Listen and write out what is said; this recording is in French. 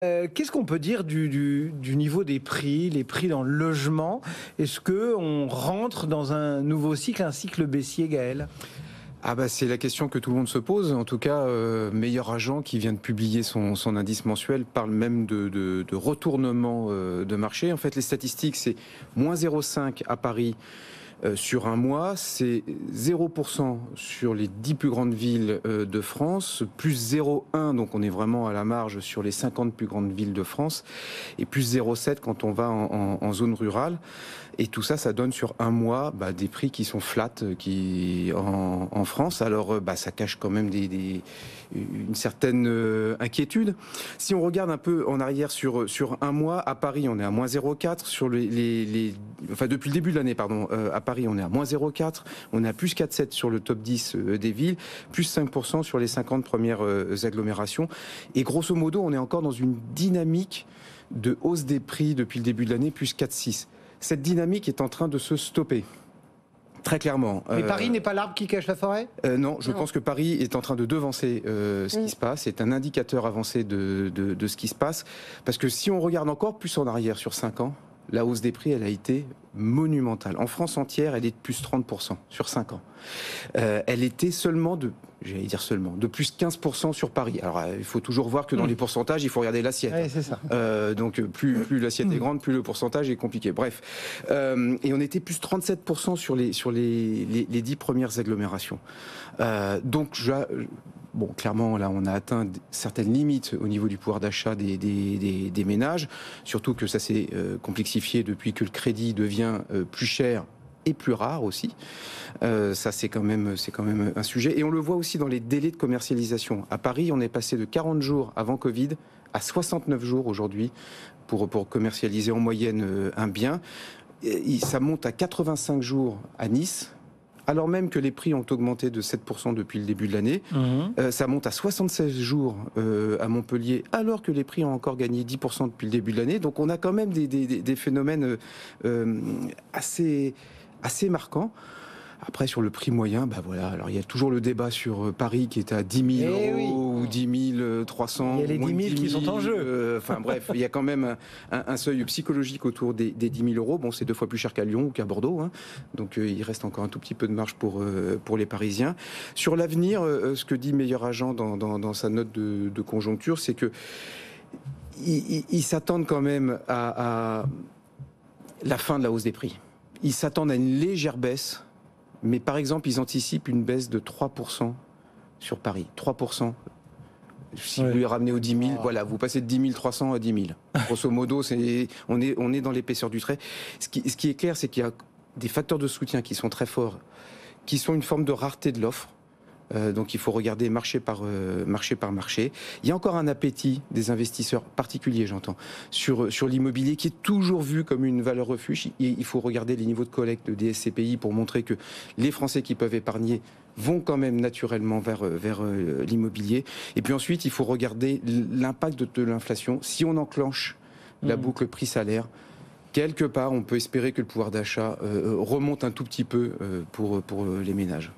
Qu'est-ce qu'on peut dire du niveau des prix, les prix dans le logement? Est-ce qu'on rentre dans un nouveau cycle, un cycle baissier, Gaël? Ah bah c'est la question que tout le monde se pose. En tout cas, Meilleur Agent qui vient de publier son indice mensuel parle même de retournement de marché. En fait, les statistiques, c'est moins 0,5 à Paris sur un mois, c'est 0% sur les 10 plus grandes villes de France, plus 0,1, donc on est vraiment à la marge sur les 50 plus grandes villes de France, et plus 0,7 quand on va en zone rurale. Et tout ça, ça donne sur un mois des prix qui sont flat en France. Alors, ça cache quand même une certaine inquiétude. Si on regarde un peu en arrière sur un mois, à Paris, on est à moins 0,4 sur enfin depuis le début de l'année, pardon. À Paris, on est à moins 0,4. On est à plus 4,7 sur le top 10 des villes, plus 5% sur les 50 premières agglomérations. Et grosso modo, on est encore dans une dynamique de hausse des prix depuis le début de l'année, plus 4,6. Cette dynamique est en train de se stopper. Très clairement. Mais Paris n'est pas l'arbre qui cache la forêt ? Non, je pense que Paris est en train de devancer ce qui se passe. C'est un indicateur avancé de ce qui se passe. Parce que si on regarde encore plus en arrière sur 5 ans, la hausse des prix, elle a été monumentale. En France entière, elle est de plus 30% sur 5 ans. Elle était seulement de plus 15% sur Paris. Alors, il faut toujours voir que dans les pourcentages, il faut regarder l'assiette. Oui, c'est ça. Donc, plus l'assiette est grande, plus le pourcentage est compliqué. Bref. Et on était plus 37% sur les 10 premières agglomérations. Bon, clairement, là, on a atteint certaines limites au niveau du pouvoir d'achat des ménages, surtout que ça s'est complexifié depuis que le crédit devient plus cher et plus rare aussi. Ça, c'est quand même un sujet. Et on le voit aussi dans les délais de commercialisation. À Paris, on est passé de 40 jours avant Covid à 69 jours aujourd'hui pour commercialiser en moyenne un bien. Ça monte à 85 jours à Nice, alors même que les prix ont augmenté de 7% depuis le début de l'année. Ça monte à 76 jours à Montpellier, alors que les prix ont encore gagné 10% depuis le début de l'année. Donc on a quand même des phénomènes assez marquants. Après, sur le prix moyen, voilà. Alors, il y a toujours le débat sur Paris qui est à 10 000 euros ou 10 300. Il y a les 10 000 qui sont en jeu. Enfin, bref, il y a quand même un seuil psychologique autour des 10 000 euros. Bon, c'est 2 fois plus cher qu'à Lyon ou qu'à Bordeaux. Hein. Donc, il reste encore un tout petit peu de marge pour les Parisiens. Sur l'avenir, ce que dit Meilleur Agent dans sa note de conjoncture, c'est que ils s'attendent quand même à la fin de la hausse des prix. Ils s'attendent à une légère baisse. Mais par exemple, ils anticipent une baisse de 3% sur Paris. 3%. Si vous les ramenez aux 10 000, voilà, vous passez de 10 300 à 10 000. Grosso modo, on est dans l'épaisseur du trait. Ce qui est clair, c'est qu'il y a des facteurs de soutien qui sont très forts, qui sont une forme de rareté de l'offre. Donc il faut regarder marché par marché. Il y a encore un appétit des investisseurs particuliers, j'entends, sur l'immobilier qui est toujours vu comme une valeur refuge. Il faut regarder les niveaux de collecte des SCPI pour montrer que les Français qui peuvent épargner vont quand même naturellement vers l'immobilier. Et puis ensuite, il faut regarder l'impact de l'inflation. Si on enclenche la boucle prix-salaire, quelque part, on peut espérer que le pouvoir d'achat remonte un tout petit peu pour les ménages.